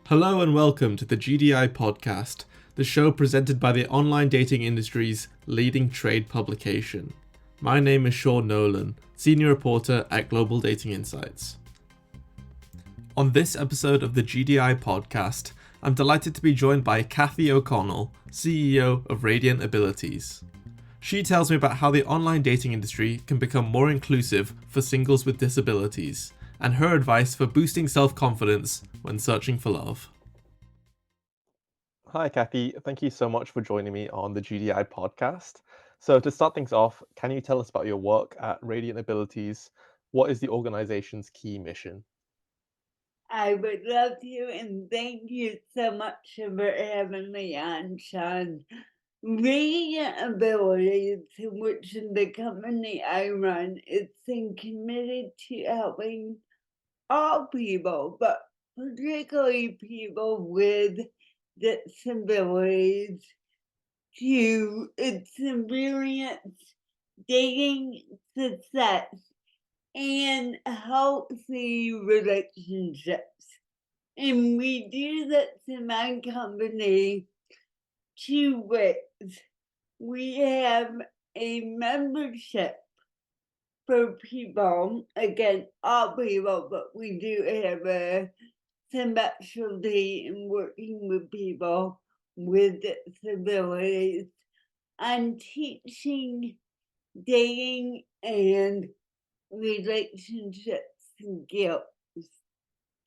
Hello and welcome to the GDI Podcast, the show presented by the online dating industry's leading trade publication. My name is Sean Nolan, Senior Reporter at Global Dating Insights. On this episode of the GDI Podcast, I'm delighted to be joined by Kathy O'Connell, CEO of Radiant Abilities. She tells me about how the online dating industry can become more inclusive for singles with disabilities, and her advice for boosting self-confidence when searching for love. Hi, Kathy. Thank you so much for joining me on the GDI podcast. So to start things off, can you tell us about your work at Radiant Abilities? What is the organization's key mission? I would love to, and thank you so much for having me on, Sean. Radiant Abilities, which the company I run, is committed to helping all people, but particularly people with disabilities, to experience dating success and healthy relationships. And we do that in my company two ways. We have a membership for people, again, all people, but we do have a specialty in working with people with disabilities on teaching dating and relationships skills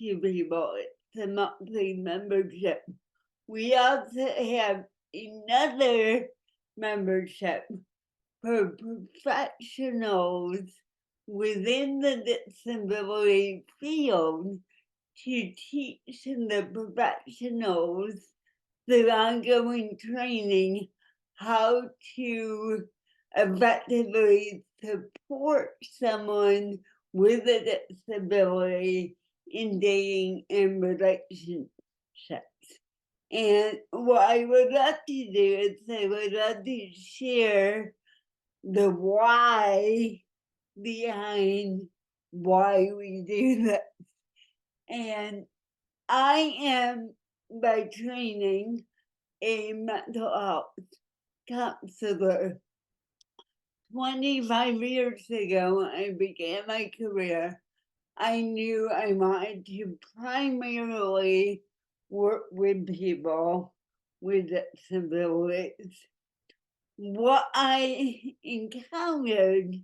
to people. It's a monthly membership. We also have another membership for professionals within the disability field to teach the professionals the ongoing training how to effectively support someone with a disability in dating and relationships. And what I would love to do is I would love to share the why behind why we do that. And I am by training a mental health counselor. 25 years ago, when I began my career, I knew I wanted to primarily work with people with disabilities. What I encountered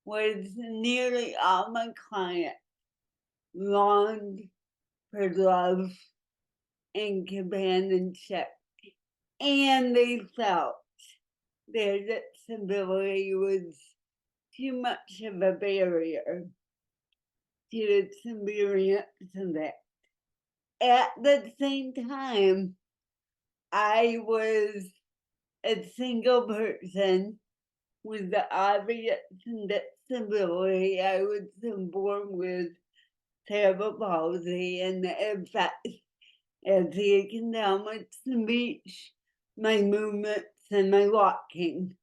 was nearly all my clients longed for love and companionship, and they felt their disability was too much of a barrier to experience that. At the same time, I was a single person with the obvious disability. I was born with cerebral palsy, and in fact, as you can tell, my speech, my movements, and my walking.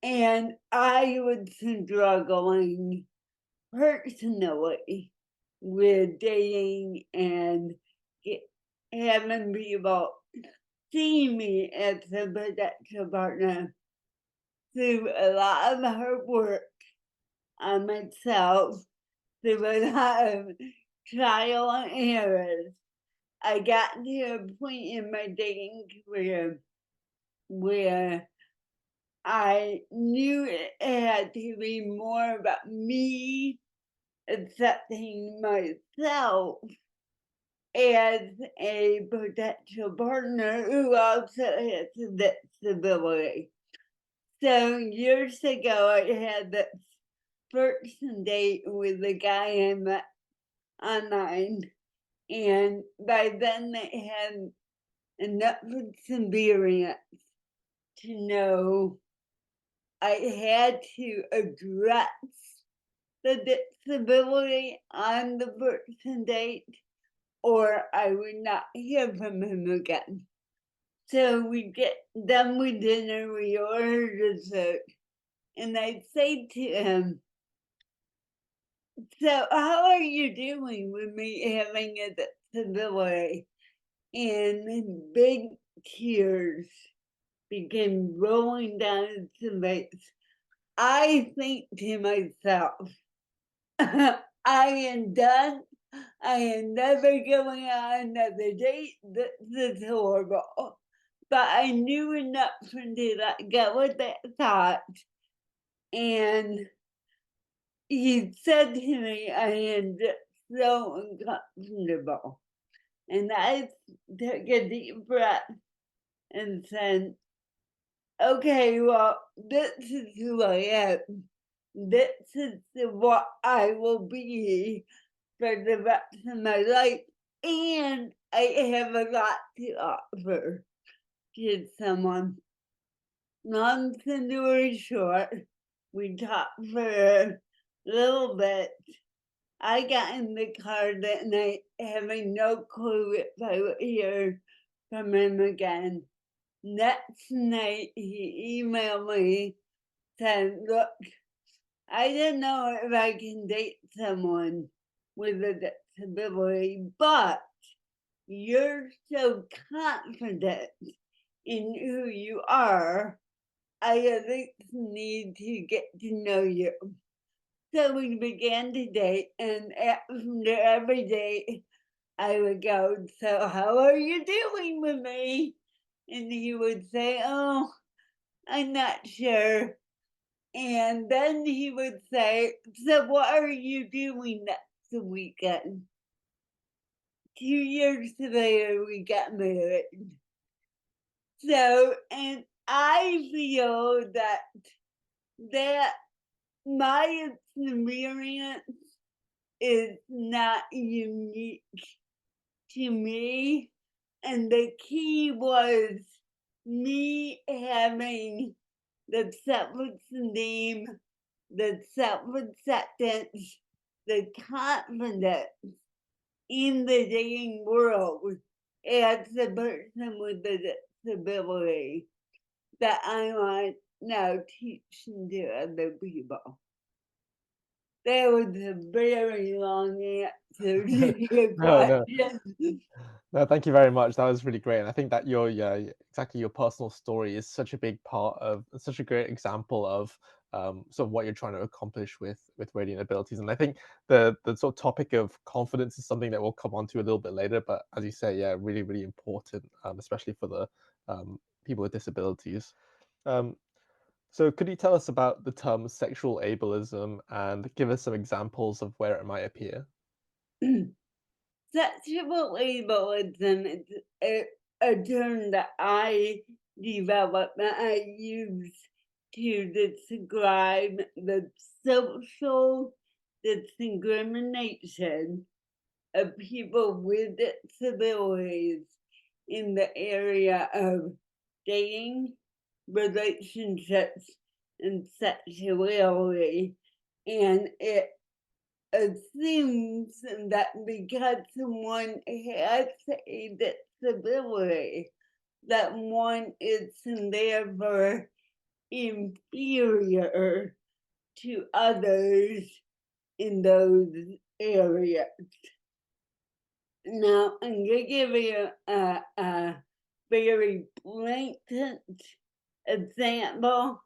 And I was struggling personally with dating and having people see me as a potential partner through a lot of hard work on myself, through a lot of trial and errors. I got to a point in my dating career where I knew it had to be more about me accepting myself as a potential partner who also has a disability. So years ago, I had this first date with a guy I met online, and by then they had enough experience to know I had to address the disability on the first date, or I would not hear from him again. So we get done with dinner, we order dessert, and I say to him, "So how are you doing with me having a disability?" and big tears began rolling down his face. I think to myself, I am done. I am never going on another date. This is horrible. But I knew enough to let go with that thought. And he said to me, I am just so uncomfortable. And I took a deep breath and said, okay, well, this is who I am. This is what I will be for the rest of my life. And I have a lot to offer to someone. Long story short, we talked for a little bit. I got in the car that night having no clue if I would hear from him again. Next night, he emailed me saying, look, I don't know if I can date someone with a disability, but you're so confident in who you are, I at least need to get to know you. So we began to date, and after every date, I would go, so how are you doing with me? And he would say, oh, I'm not sure. And then he would say, so what are you doing next weekend? 2 years later, we got married. So, and I feel that my experience is not unique to me. And the key was me having the self-esteem, the self-acceptance, the confidence in the dating world as a person with a disability that I want now teaching to other people. That was a very long answer to your No, no. question. No, thank you very much. That was really great. And I think that exactly your personal story is such a big part of, such a great example of sort of what you're trying to accomplish with radiant abilities. And I think the sort of topic of confidence is something that we'll come on to a little bit later. But as you say, yeah, really, really important, especially for the people with disabilities. Um, so could you tell us about the term sexual ableism and give us some examples of where it might appear? Sexual ableism is a term that I developed that I use to describe the social discrimination of people with disabilities in the area of dating, relationships, and sexuality. And it assumes that because someone has a disability, that one is therefore inferior to others in those areas. Now, I'm going to give you a very blatant example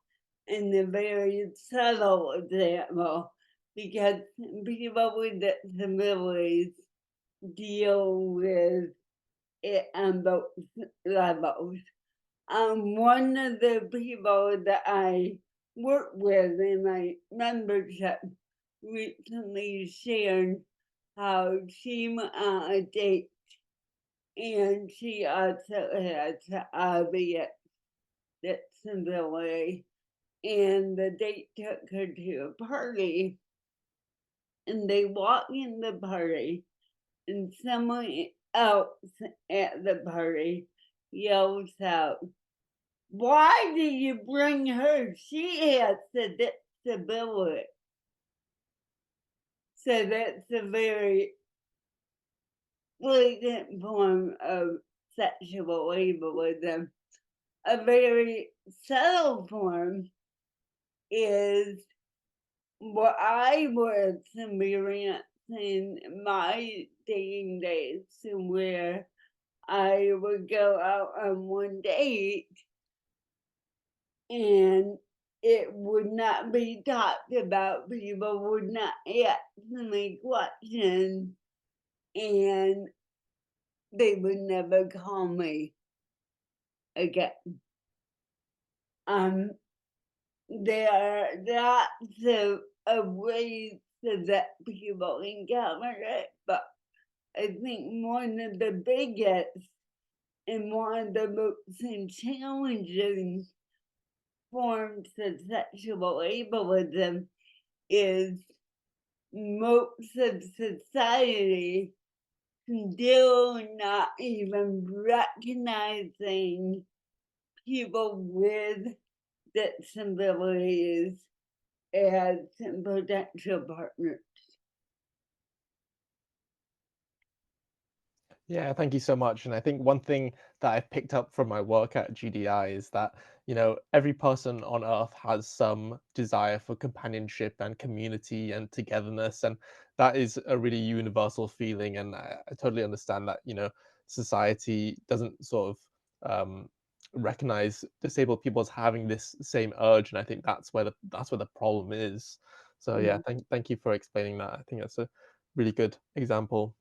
and a very subtle example because people with disabilities deal with it on both levels. One of the people that I work with in my membership recently shared how she went on a date and she also has obvious disability. And the date took her to a party, and they walk in the party, and someone else at the party yells out, why do you bring her? She has a disability. So that's a very blatant form of sexual ableism. A very subtle form is what I was experiencing in my dating days, where I would go out on one date and it would not be talked about. People would not ask me questions and they would never call me again. Um, there are lots of ways that people encounter it, but I think one of the biggest and one of the most challenging forms of sexual ableism is most of society still not even recognizing people with disabilities as potential partners. Yeah, thank you so much. And I think one thing that I've picked up from my work at GDI is that, every person on earth has some desire for companionship and community and togetherness. And that is a really universal feeling. And I totally understand that, society doesn't sort of recognize disabled people as having this same urge. And I think that's where the problem is. So yeah, Mhm. thank you for explaining that. I think that's a really good example.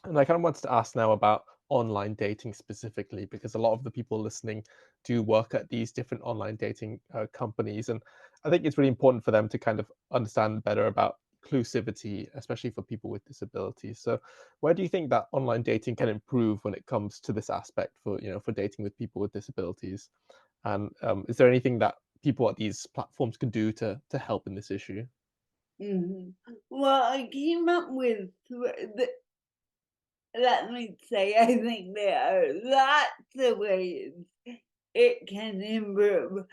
And I kind of wanted to ask now about online dating specifically, because a lot of the people listening do work at these different online dating companies. And I think it's really important for them to kind of understand better about inclusivity, especially for people with disabilities. So where do you think that online dating can improve when it comes to this aspect for dating with people with disabilities? And is there anything that people at these platforms can do to help in this issue? Mhm. Well, I came up with, let me say, I think there are lots of ways it can improve.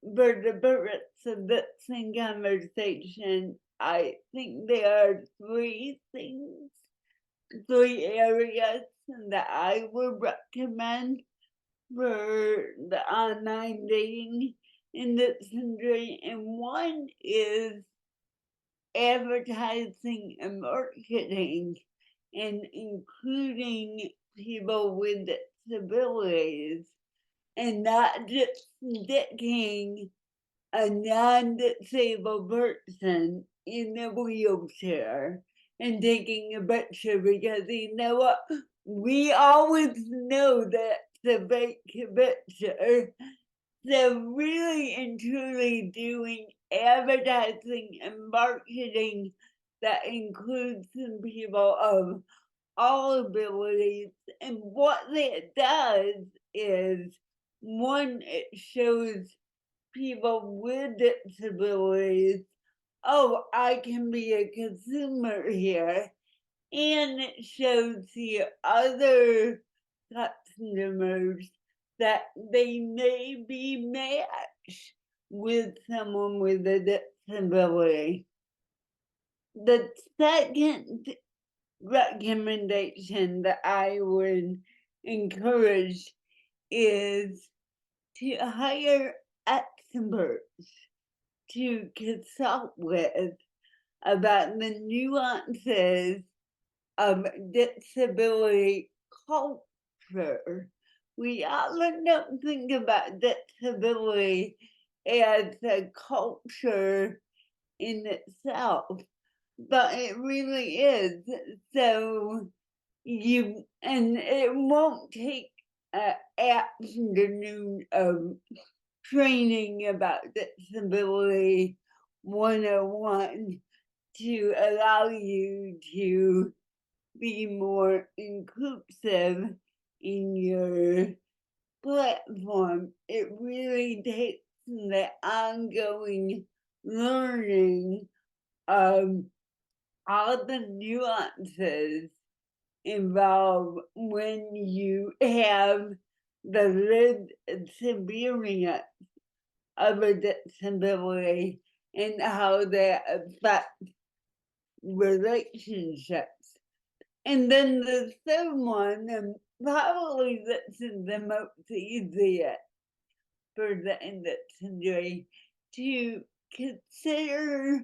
For the purpose of this conversation, I think there are three areas that I would recommend for the online dating industry, and one is advertising and marketing and including people with disabilities and not just sticking a non-disabled person in a wheelchair and taking a picture, because you know what? We always know that's a fake picture. So really and truly doing advertising and marketing that includes some people of all abilities. And what that does is, one, it shows people with disabilities, oh, I can be a consumer here. And it shows the other customers that they may be matched with someone with a disability. The second recommendation that I would encourage is to hire experts to consult with about the nuances of disability culture. We often don't think about disability as a culture in itself, but it really is. So and it won't take an afternoon of training about disability 101 to allow you to be more inclusive in your platform. It really takes the ongoing learning of all the nuances involved when you have the lived experience of a disability and how that affects relationships. And then the third one, and probably this is the most easiest for the industry, to consider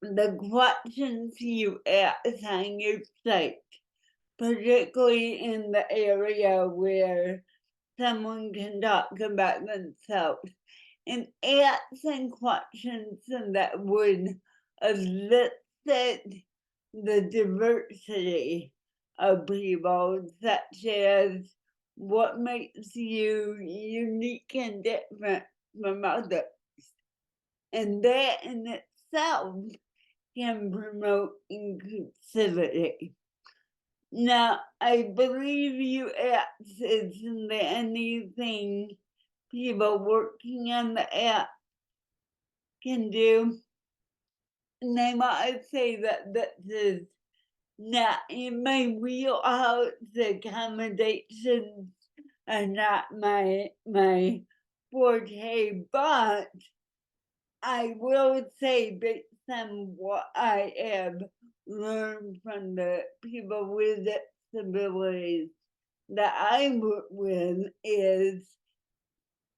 the questions you ask on your site. particularly in the area where someone can talk about themselves and asking questions that would elicit the diversity of people, such as what makes you unique and different from others. And that in itself can promote inclusivity. Now, I believe you asked, isn't there anything people working on the app can do? And I might say that this is not in my wheelhouse. Accommodations are not my forte, but I will say, based on what I have learned from the people with disabilities that I work with, is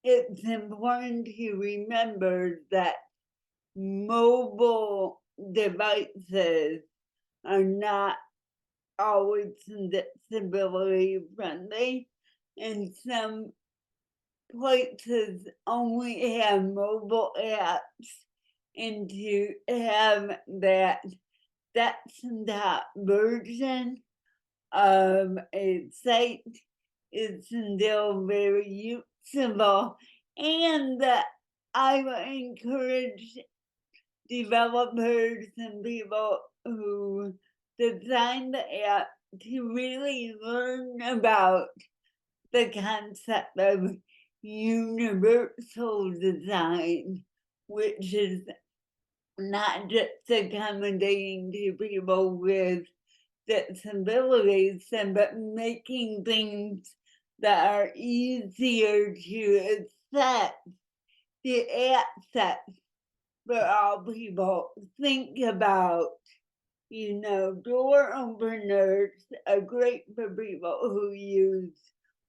it's important to remember that mobile devices are not always disability friendly, and some places only have mobile apps, and to have that desktop version of a site is still very useful, and that I would encourage developers and people who design the app to really learn about the concept of universal design, which is not just accommodating to people with disabilities, but making things that are easier to access, to access for all people. Think about, door openers are great for people who use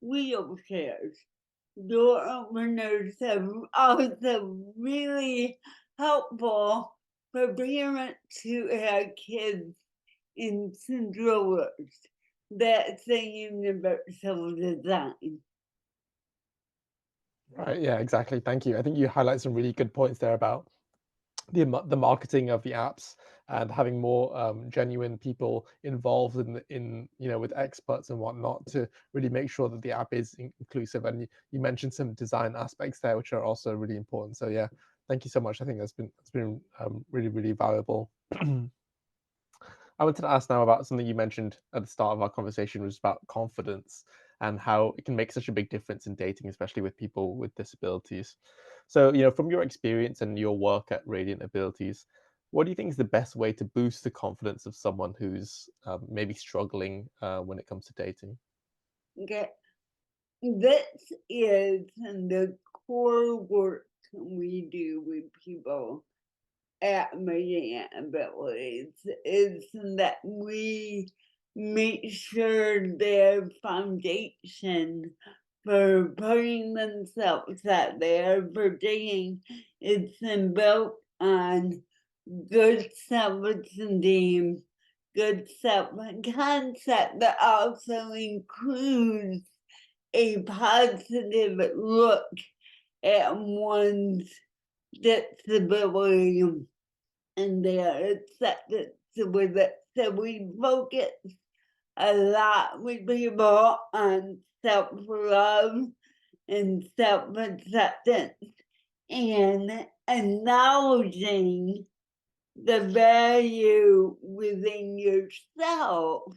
wheelchairs. Door openers are also really helpful for parents who have kids in strollers. That's a universal design. Right. Yeah, exactly. Thank you. I think you highlight some really good points there about the marketing of the apps and having more genuine people involved in with experts and whatnot to really make sure that the app is inclusive. And you mentioned some design aspects there which are also really important. So yeah, thank you so much. I think that's been really, really valuable. I wanted to ask now about something you mentioned at the start of our conversation, was about confidence and how it can make such a big difference in dating, especially with people with disabilities. So, from your experience and your work at Radiant Abilities, what do you think is the best way to boost the confidence of someone who's maybe struggling when it comes to dating? Okay. This is the core work we do with people at Radiant Abilities, is that we make sure their foundation for putting themselves out there for dating is built on good self-esteem, good self-concept that also includes a positive look at one's disability and their acceptance with it. So we focus a lot with people on self-love and self-acceptance and acknowledging the value within yourself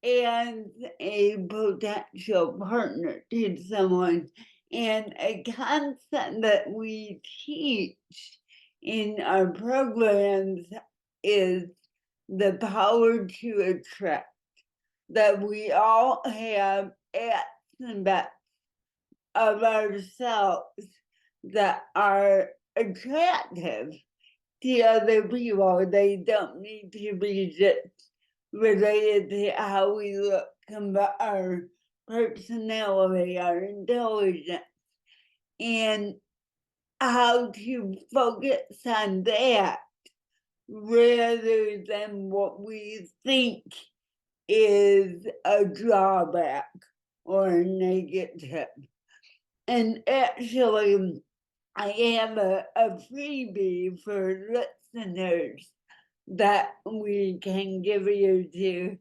as a potential partner to someone. And a concept that we teach in our programs is the power to attract, that we all have aspects of ourselves that are attractive to other people. They don't need to be just related to how we look, but our personality, our intelligence, and how to focus on that rather than what we think is a drawback or a negative. And actually, I have a freebie for listeners that we can give you to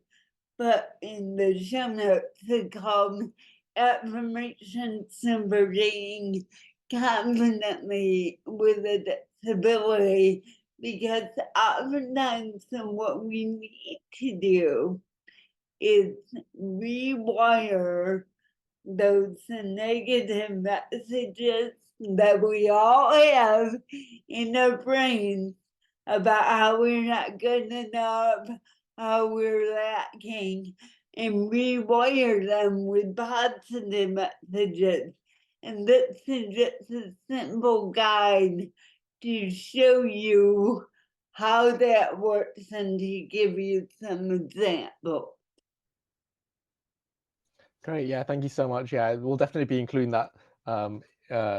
put in the show notes. It's called Affirmations for Dating Confidently with a Disability, because oftentimes what we need to do is rewire those negative messages that we all have in our brains about how we're not good enough, how we're lacking, and rewire them with positive messages. And this is just a simple guide to show you how that works and to give you some examples. Great, yeah, thank you so much. Yeah, we'll definitely be including that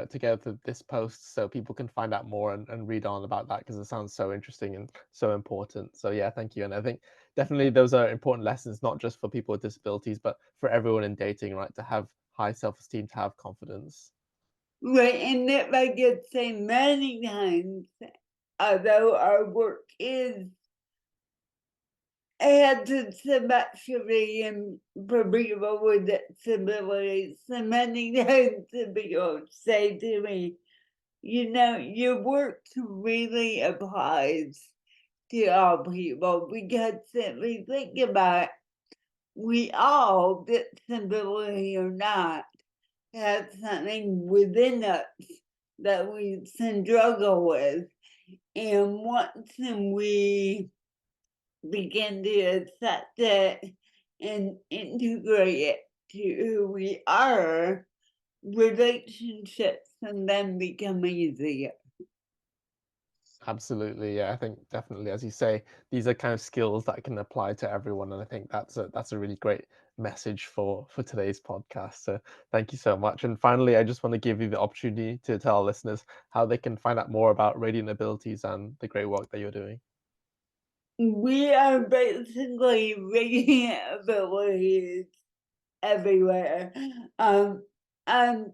together with this post so people can find out more and read on about that, because it sounds so interesting and so important. So yeah, thank you. And I think definitely those are important lessons, not just for people with disabilities, but for everyone in dating, right? To have high self-esteem, to have confidence. Right, and if I could say many times, although our work is added especially in for people with disabilities, so many times people say to me, you know, your work really applies to all people, because if we think about it, we all, disability or not, have something within us that we struggle with. And once we begin to accept it and integrate it to who we are, relationships and then become easier. Absolutely, yeah. I think definitely, as you say, these are kind of skills that can apply to everyone, and I think that's a really great message for today's podcast. So thank you so much. And finally, I just want to give you the opportunity to tell our listeners how they can find out more about Radiant Abilities and the great work that you're doing. We are basically Radiant Abilities everywhere. On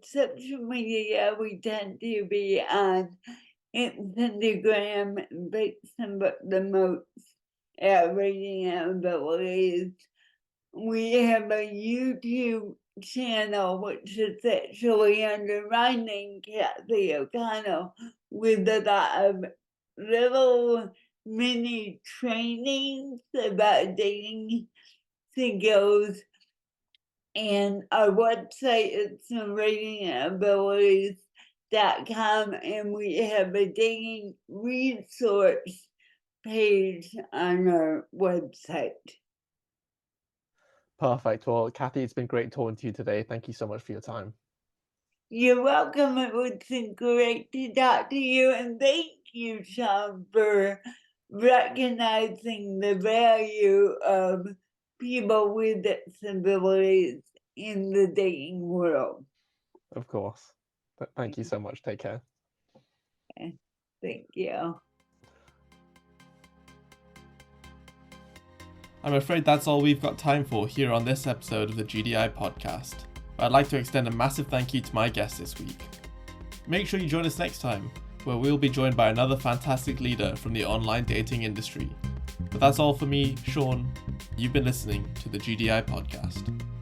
social media, we tend to be on Instagram and Facebook the most at Radiant Abilities. We have a YouTube channel, which is actually under my name, Kathy O'Connell, with a lot of little mini trainings about dating skills. And our website is radiantabilities.com, and we have a dating resource page on our website. Perfect. Well, Kathy, it's been great talking to you today. Thank you so much for your time. You're welcome. It was great to talk to you, and thank you, Sean, for recognizing the value of people with disabilities in the dating world. Of course. Thank you so much. Take care. Thank you. I'm afraid that's all we've got time for here on this episode of the GDI Podcast. But I'd like to extend a massive thank you to my guest this week. Make sure you join us next time, where we'll be joined by another fantastic leader from the online dating industry. But that's all for me, Sean. You've been listening to the GDI Podcast.